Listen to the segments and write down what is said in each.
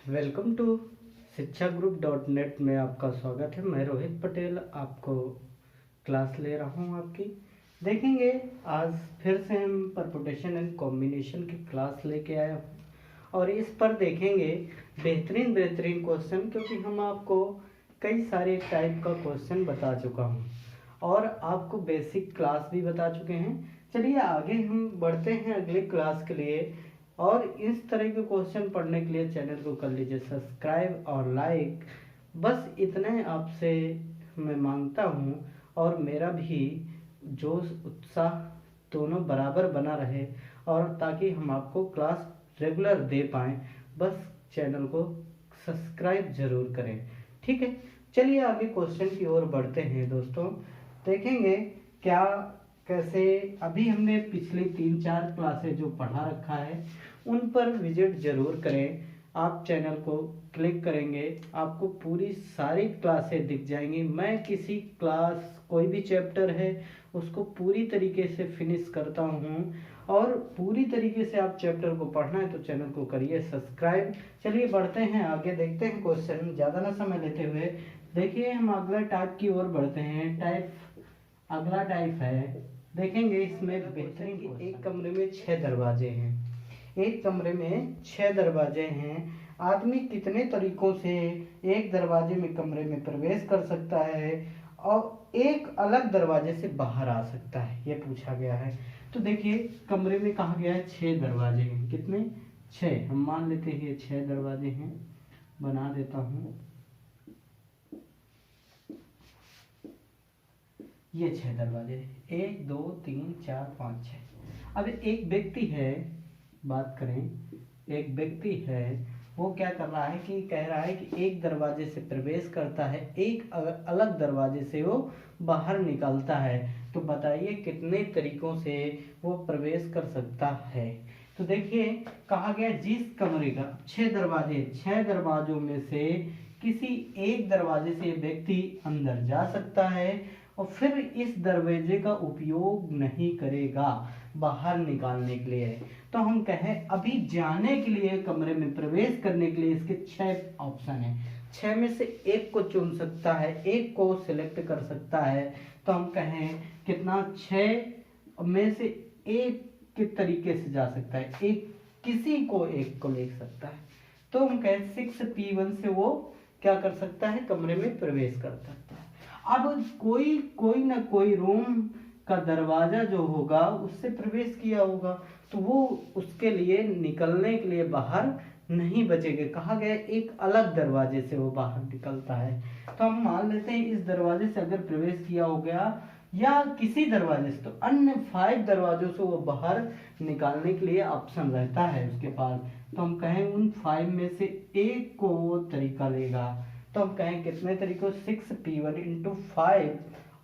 Welcome to शिक्षा group dot net में आपका स्वागत है। मैं रोहित पटेल आपको क्लास ले रहा हूं आपकी। देखेंगे आज फिर से हम परपुटेशन एंड कॉम्बिनेशन की क्लास लेके आए हूं और इस पर देखेंगे बेहतरीन क्वेश्चन, क्योंकि हम आपको कई सारे टाइप का क्वेश्चन बता चुका हूं और आपको बेसिक क्लास भी बता चुके हैं। चलिए आगे हम बढ़ते हैं अगले क्लास के लिए, और इस तरह के क्वेश्चन पढ़ने के लिए चैनल को कर लीजिए सब्सक्राइब और लाइक। बस इतने आपसे मैं मांगता हूँ और मेरा भी जोश उत्साह दोनों बराबर बना रहे, और ताकि हम आपको क्लास रेगुलर दे पाएँ, बस चैनल को सब्सक्राइब ज़रूर करें। ठीक है, चलिए आगे क्वेश्चन की ओर बढ़ते हैं दोस्तों। देखेंगे क्या कैसे अभी हमने पिछली 3-4 क्लासें जो पढ़ा रखा है उन पर विजिट जरूर करें। आप चैनल को क्लिक करेंगे आपको पूरी सारी क्लासें दिख जाएंगी। मैं किसी क्लास कोई भी चैप्टर है उसको पूरी तरीके से फिनिश करता हूँ, और पूरी तरीके से आप चैप्टर को पढ़ना है तो चैनल को करिए सब्सक्राइब। चलिए बढ़ते हैं आगे, देखते हैं क्वेश्चन ज़्यादा ना समय लेते हुए। देखिए हम अगला टाइप की ओर बढ़ते हैं। अगला टाइप है, देखेंगे इसमें बेहतरीन कि एक कमरे में 6 दरवाजे हैं। एक कमरे में 6 दरवाजे हैं। आदमी कितने तरीकों से एक दरवाजे में कमरे में प्रवेश कर सकता है और एक अलग दरवाजे से बाहर आ सकता है, ये पूछा गया है। तो देखिए कमरे में कहा गया है 6 दरवाजे हैं। कितने? 6। हम मान लेते हैं ये 6 दरवाजे हैं, बना देता हूँ। ये 6 दरवाजे, 1 2 3 4 5 6। अब एक व्यक्ति है, बात करें एक व्यक्ति है, वो क्या कर रहा है कि कह रहा है कि एक दरवाजे से प्रवेश करता है, एक अलग दरवाजे से वो बाहर निकलता है। तो बताइए कितने तरीकों से वो प्रवेश कर सकता है। तो देखिए कहा गया जिस कमरे का 6 दरवाजे, 6 दरवाजों में से किसी एक दरवाजे से व्यक्ति अंदर जा सकता है और फिर इस दरवाजे का उपयोग नहीं करेगा बाहर निकालने के लिए। तो हम कहें अभी जाने के लिए, कमरे में प्रवेश करने के लिए इसके 6 ऑप्शन हैं। 6 में से एक को चुन सकता है, एक को सिलेक्ट कर सकता है। तो हम कहें कितना, 6 में से एक के तरीके से जा सकता है, एक किसी को एक को ले सकता है। तो हम कहें 6P1 से वो क्या कर सकता है, कमरे में प्रवेश कर सकता है। अब कोई ना कोई रूम का दरवाजा जो होगा उससे प्रवेश किया होगा, तो वो उसके लिए निकलने के लिए बाहर नहीं बचेगा। कहा गया एक अलग दरवाजे से वो बाहर निकलता है। तो हम मान लेते हैं इस दरवाजे से अगर प्रवेश किया हो गया या किसी दरवाजे से, तो अन्य 5 दरवाजों से वो बाहर निकालने के लिए ऑप्शन रहता है उसके पास। तो हम कहें उन 5 में से एक को वो तरीका लेगा। तो हम कहें कितने तरीकों, 6P1 × 5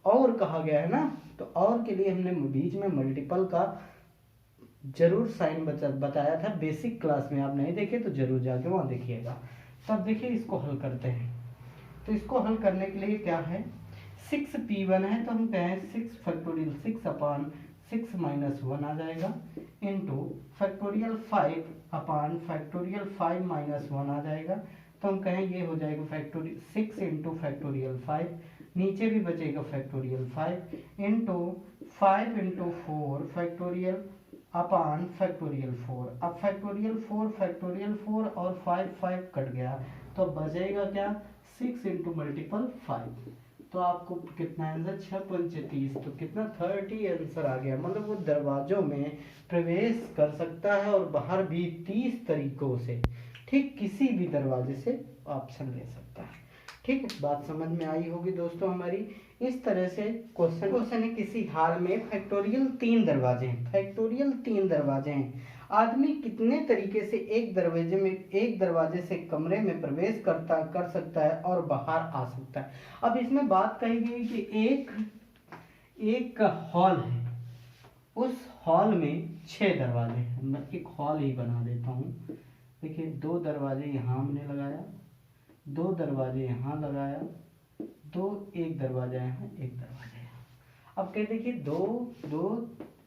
और कहा गया है ना, तो और के लिए हमने बीच में मल्टीपल का जरूर साइन बताया था बेसिक क्लास में। आप नहीं देखे तो जरूर जाके वहाँ देखिएगा। तब देखिए इसको हल करते हैं। तो इसको हल करने के लिए क्या है, 6P1 है तो हम कहें 6 फैक्टोरियल 6 अपान 6 माइनस 1 आ जाएगा, इंटू फैक्टोरियल 5 अपान फैक्टोरियल 5 माइनस 1 आ जाएगा। तो हम कहें ये हो जाएगा फैक्टोरियल 6 इंटू फैक्टोरियल 5, नीचे भी बचेगा फैक्टोरियल 5 इंटू 5 इंटू 4 फैक्टोरियल अपान फैक्टोरियल 4। अब फैक्टोरियल 4 फैक्टोरियल 4 और 5 कट गया, तो बचेगा क्या, 6 इंटू मल्टीपल 5। तो आपको कितना आंसर, 6×5 तो कितना 30 आंसर आ गया। मतलब वो दरवाजों में प्रवेश कर सकता है और बाहर भी 30 तरीकों से, ठीक किसी भी दरवाजे से ऑप्शन ले सकता है। ठीक है, बात समझ में आई होगी दोस्तों हमारी। इस तरह से क्वेश्चन है, किसी हॉल में फैक्टोरियल 3 दरवाजे हैं। फैक्टोरियल 3 दरवाजे हैं। आदमी कितने तरीके से एक दरवाजे से कमरे में प्रवेश कर सकता है और बाहर आ सकता है। अब इसमें बात कही गई कि एक हॉल है, उस हॉल में 6 दरवाजे हैं। मैं एक हॉल ही बना देता हूँ। देखिए 2 दरवाजे यहाँ हमने लगाया, 2 दरवाजे यहाँ लगाया, एक दरवाजा यहाँ, एक दरवाजा यहाँ। अब कहते देखिए 2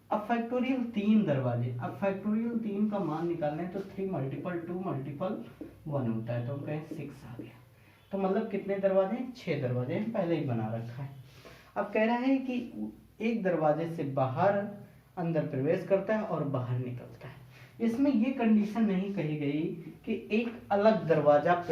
अब फैक्टोरियल 3 दरवाजे। अब फैक्टोरियल 3 का मान निकालना है तो 3 × 2 × 1 होता है, तो हम कहें 6 आ गया। तो मतलब कितने दरवाजे हैं? 6 दरवाजे हैं, पहले ही बना रखा है। अब कह रहा है कि एक दरवाजे से बाहर अंदर प्रवेश करता है और बाहर निकलता है। इसमें ये कंडीशन नहीं कही गई कि एक अलग दरवाजा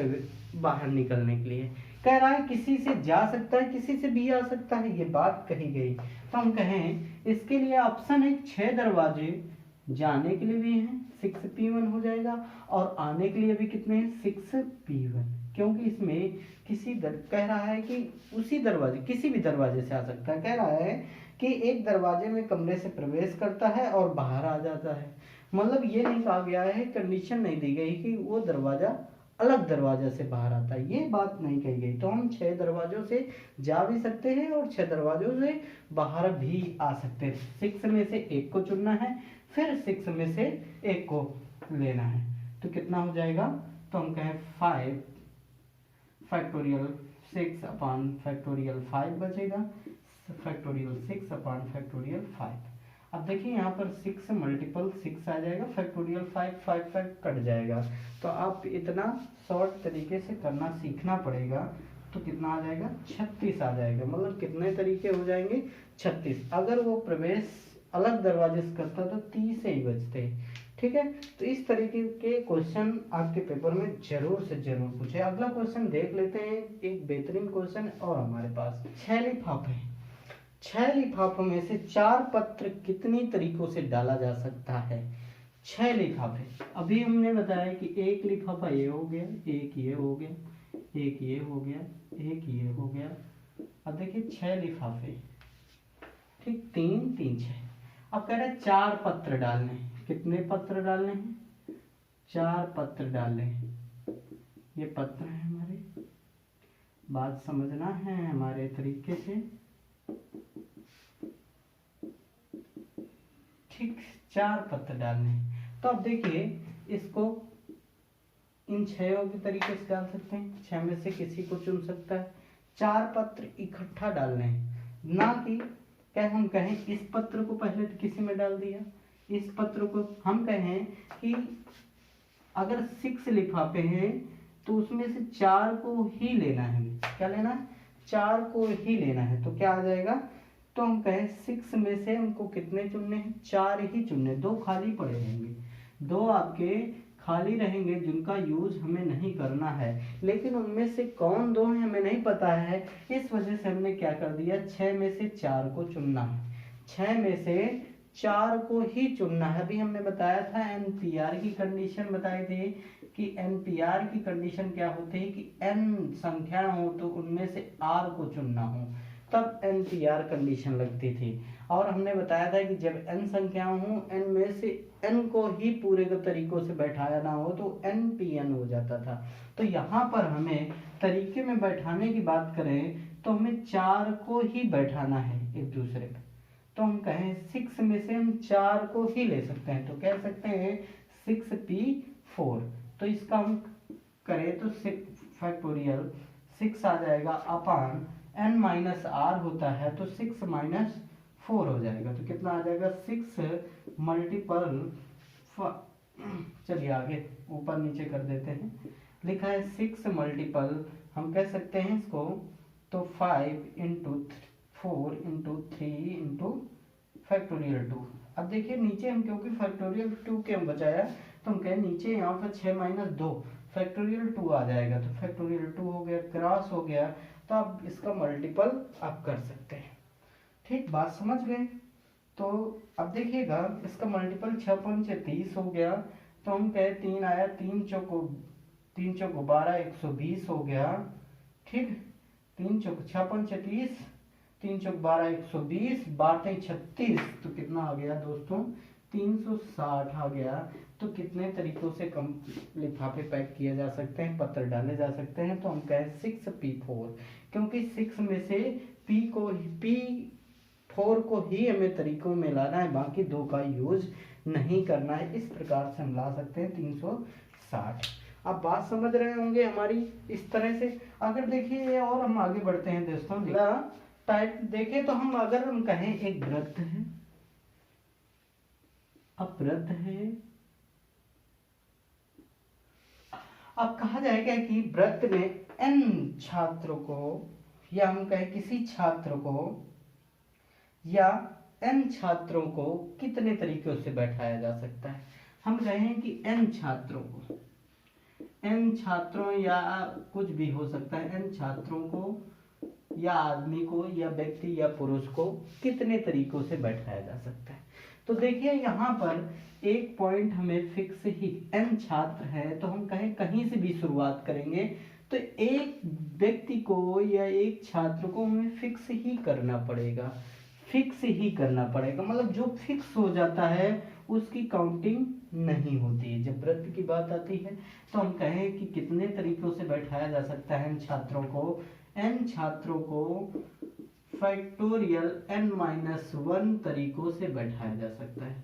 बाहर निकलने के लिए। कह रहा है किसी से जा सकता है, किसी से भी आ सकता है, ये बात कही गई। तो हम कहें इसके लिए ऑप्शन है 6 दरवाजे जाने के लिए भी हैं, 6p1 हो जाएगा, और आने के लिए भी कितने हैं? 6p1, क्योंकि इसमें कह रहा है कि उसी दरवाजे, किसी भी दरवाजे से आ सकता है। कह रहा है कि एक दरवाजे में कमरे से प्रवेश करता है और बाहर आ जाता है। मतलब ये नहीं कहा गया है, कंडीशन नहीं दी गई कि वो दरवाजा अलग दरवाजा से बाहर आता है, ये बात नहीं कही गई। तो हम 6 दरवाजों से जा भी सकते हैं और 6 दरवाजों से बाहर भी आ सकते हैं। 6 में से एक को चुनना है, फिर 6 में से एक को लेना है। तो कितना हो जाएगा? तो हम कहें 5 फैक्टोरियल 6 अपॉन फैक्टोरियल 5 बचेगा, फैक्टोरियल 6 अपॉन फैक्टोरियल 5। अब देखिए यहाँ पर 6 मल्टीपल 6 आ जाएगा, फैक्टोरियल 5 कट जाएगा। तो आप इतना शॉर्ट तरीके से करना सीखना पड़ेगा। तो कितना आ जाएगा? 36 आ जाएगा। मतलब कितने तरीके हो जाएंगे? 36। अगर वो प्रवेश अलग दरवाजे से करता तो 30 से ही बचते। ठीक है, तो इस तरीके के क्वेश्चन आपके पेपर में जरूर से जरूर पूछे। अगला क्वेश्चन देख लेते हैं, एक बेहतरीन क्वेश्चन और हमारे पास 6 लिफाफे हैं। 6 लिफाफों में से 4 पत्र कितनी तरीकों से डाला जा सकता है? 6 लिफाफे। अभी हमने बताया कि एक लिफाफा ये हो गया, एक ये हो गया, एक ये हो गया, एक ये हो गया। अब देखिए 6 लिफाफे, ठीक, 3 3 6। अब कह रहे हैं 4 पत्र डालने हैं। कितने पत्र डालने हैं? 4 पत्र डालने हैं। ये पत्र है हमारे, बात समझना है हमारे तरीके से। ठीक, 4 पत्र डालने हैं। तो अब देखिए इसको इन 6 के तरीके से डाल सकते हैं, 6 में से किसी को चुन सकता है। 4 पत्र इकट्ठा डालने हैं, ना कि क्या हम कहें इस पत्र को पहले तो किसी में डाल दिया, इस पत्र को हम कहें कि अगर 6 लिफाफे हैं तो उसमें से 4 को ही लेना है। क्या लेना है? 4 को ही लेना है। तो क्या आ जाएगा? तो हम कहें 6 में से हमको कितने चुनने हैं? 4 ही चुनने, 2 खाली पड़े रहेंगे, 2 आपके खाली रहेंगे जिनका यूज हमें नहीं करना है। लेकिन उनमें से कौन 2 है हमें नहीं पता है, इस वजह से हमने क्या कर दिया, 6 में से 4 को चुनना है। 6 में से 4 को ही चुनना है। अभी हमने बताया था एनपीआर की कंडीशन बताई थी कि एनपीआर की कंडीशन क्या होती है कि एन संख्या हो तो उनमें से आर को चुनना हो, तब एनपीआर कंडीशन लगती थी। और हमने बताया था कि जब n संख्याएं हो, n में से n को ही पूरे के तरीकों से बैठाया ना हो तो npn हो जाता था। तो यहाँ पर हमें तरीके में बैठाने की बात करें तो हमें 4 को ही बैठाना है एक दूसरे पे। तो हम कहें 6 में से हम 4 को ही ले सकते हैं, तो कह सकते हैं 6p4। तो इसका हम करें तो 6 फैक्टोरियल 6 आ जाएगा अपॉन n माइनस आर होता है, तो 6 माइनस 4 हो जाएगा। तो कितना आ जाएगा? 6 मल्टीपल, चलिए आगे ऊपर नीचे कर देते हैं। लिखा है 6 मल्टीपल, हम कह सकते हैं इसको तो 5 इंटू 4 इंटू 3 इंटू फैक्टोरियल 2। अब देखिए नीचे हम क्योंकि फैक्टोरियल 2 के हम बचाया तो हम कहें नीचे यहाँ पर 6 माइनस 2 फैक्टोरियल 2 आ जाएगा। तो फैक्टोरियल 2 हो गया, क्रॉस हो गया, तो आप इसका मल्टीपल आप कर सकते हैं। ठीक, बात समझ गए? तो अब देखिएगा इसका मल्टीपल 6 पंच 30 हो गया। तो हम कहे 3 आया, 3 चौको 12 120 हो गया। ठीक, 3 चौक 6 पंच 30, 3 चौक 12 120, बाटे 36, तो कितना आ गया दोस्तों? 360 आ गया। तो कितने तरीकों से कम लिफाफे पैक किए जा सकते हैं, पत्र डाले जा सकते हैं? तो हम कहें 6p4, क्योंकि 6 में से p4 को ही हमें तरीकों में लाना है, बाकी 2 का यूज नहीं करना है। इस प्रकार से हम ला सकते हैं 360। आप बात समझ रहे होंगे हमारी इस तरह से। अगर देखिए और हम आगे बढ़ते हैं दोस्तों, टाइप देखें तो हम अगर हम कहें एक वृत्त है, अब वृत्त है, अब कहा जाएगा कि वृत्त में n छात्रों को, या हम कहें किसी छात्र को या n छात्रों को कितने तरीकों से बैठाया जा सकता है। हम कहें कि n छात्रों को, n छात्रों या कुछ भी हो सकता है, n छात्रों को या आदमी को या व्यक्ति या पुरुष को कितने तरीकों से बैठाया जा सकता है। तो देखिए यहाँ पर एक पॉइंट हमें फिक्स ही, n छात्र है तो हम कहें कहीं से भी शुरुआत करेंगे तो एक व्यक्ति को या एक छात्र को हमें फिक्स ही करना पड़ेगा, फिक्स ही करना पड़ेगा। मतलब जो फिक्स हो जाता है उसकी काउंटिंग नहीं होती है। जब वृत्त की बात आती है तो हम कहें कि कितने तरीकों से बैठाया जा सकता है n छात्रों को, n छात्रों को फैक्टोरियल n-1 तरीकों से बैठाया जा सकता है।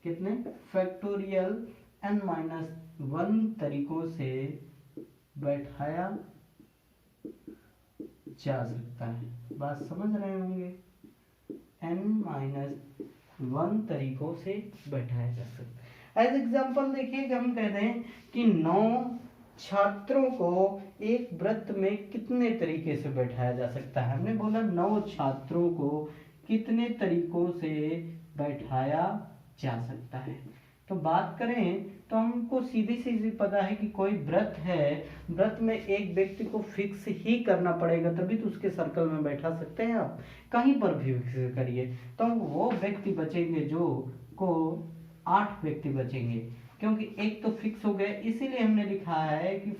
कितने? फैक्टोरियल n-1 तरीकों से बैठाया जा सकता है। बात समझ रहे होंगे, n-1 तरीकों से बैठाया जा सकता है। एज एग्जाम्पल देखिए कि हम कहते हैं कि 9 छात्रों को एक वृत्त में कितने तरीके से बैठाया जा सकता है। हमने बोला 9 छात्रों को कितने तरीकों से बैठाया जा सकता है। तो बात करें तो हमको सीधी सीधी पता है कि कोई वृत्त है, वृत्त में एक व्यक्ति को फिक्स ही करना पड़ेगा तभी तो उसके सर्कल में बैठा सकते हैं। आप कहीं पर भी फिक्स करिए तो वो व्यक्ति बचेंगे जो को 8 व्यक्ति बचेंगे, क्योंकि एक तो फिक्स हो गया। इसीलिए हमने लिखा है कि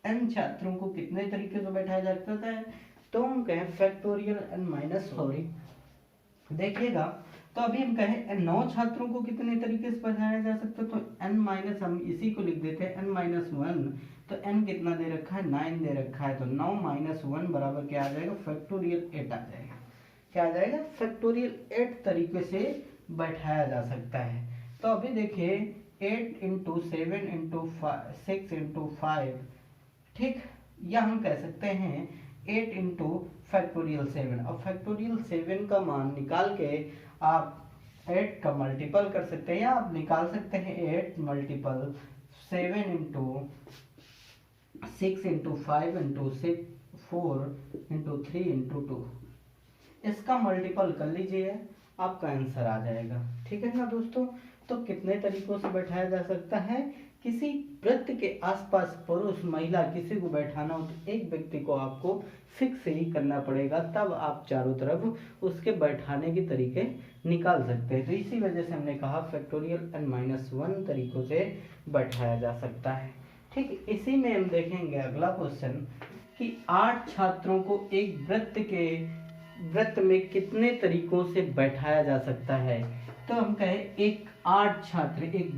n छात्रों को कितने तरीके से बैठाया जा सकता है, तो हम कहें फैक्टोरियल n-, देखिएगा तो अभी हम कहें 9 छात्रों को कितने तरीके से बैठाया जा सकता है, तो n-, हम इसी को लिख देते हैं n-1। तो n कितना दे रखा है, 9 दे रखा है, तो 9 - 1 बराबर क्या आ जाएगा, फैक्टोरियल 8 आ जाएगा। क्या आ जाएगा, फैक्टोरियल 8 तरीके से बैठाया जा सकता है। तो अभी देखिए 8 × 7 × 6 × 5, ठीक, या हम कह सकते हैं 8 × फैक्टोरियल 7। अब फैक्टोरियल 7 का मान निकाल के आप 8 का मल्टीपल कर सकते हैं, या आप निकाल सकते हैं 8 × 7 × 6 × 5 × 6 4 × 3 × 2, इसका मल्टीपल कर लीजिए, आपका आंसर आ जाएगा। ठीक है ना दोस्तों। तो कितने तरीकों से बैठाया जा सकता है, किसी वृत्त के आसपास पुरुष महिला किसी को बैठाना हो तो एक व्यक्ति को आपको फिक्स ही करना पड़ेगा, तब आप चारों तरफ उसके बैठाने के तरीके निकाल सकते हैं। तो इसी वजह से हमने कहा फैक्टोरियल n-1 तरीकों से बैठाया जा सकता है। ठीक, इसी में हम देखेंगे अगला क्वेश्चन कि 8 छात्रों को एक वृत्त में कितने तरीकों से बैठाया जा सकता है। तो हम कहें एक 8 छात्र एक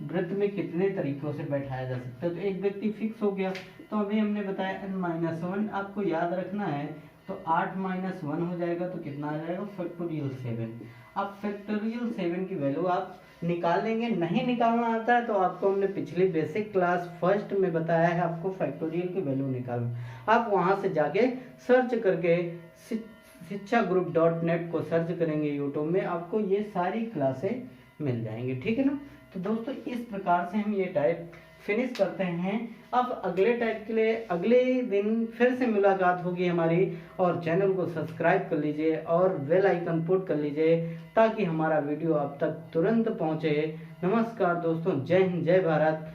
वृत्त में कितने तरीकों से बैठाया जा सकता है। तो एक व्यक्ति फिक्स हो गया, तो अभी हमने बताया n-1 आपको याद रखना है, तो 8 - 1 हो जाएगा, तो कितना आ जाएगा, फैक्टोरियल 7। अब फैक्टोरियल 7 की वैल्यू आप निकाल लेंगे। नहीं निकालना आता है तो आपको हमने पिछली बेसिक क्लास फर्स्ट में बताया है, आपको फैक्टोरियल की वैल्यू निकालना। आप वहां से जाके सर्च करके shikshaGroup.net को सर्च करेंगे यूट्यूब में, आपको ये सारी क्लासें मिल जाएंगी। ठीक है ना। तो दोस्तों इस प्रकार से हम ये टाइप फिनिश करते हैं। अब अगले टाइप के लिए अगले दिन फिर से मुलाकात होगी हमारी, और चैनल को सब्सक्राइब कर लीजिए और बेल आइकन पुट कर लीजिए ताकि हमारा वीडियो आप तक तुरंत पहुंचे। नमस्कार दोस्तों, जय हिंद, जय भारत।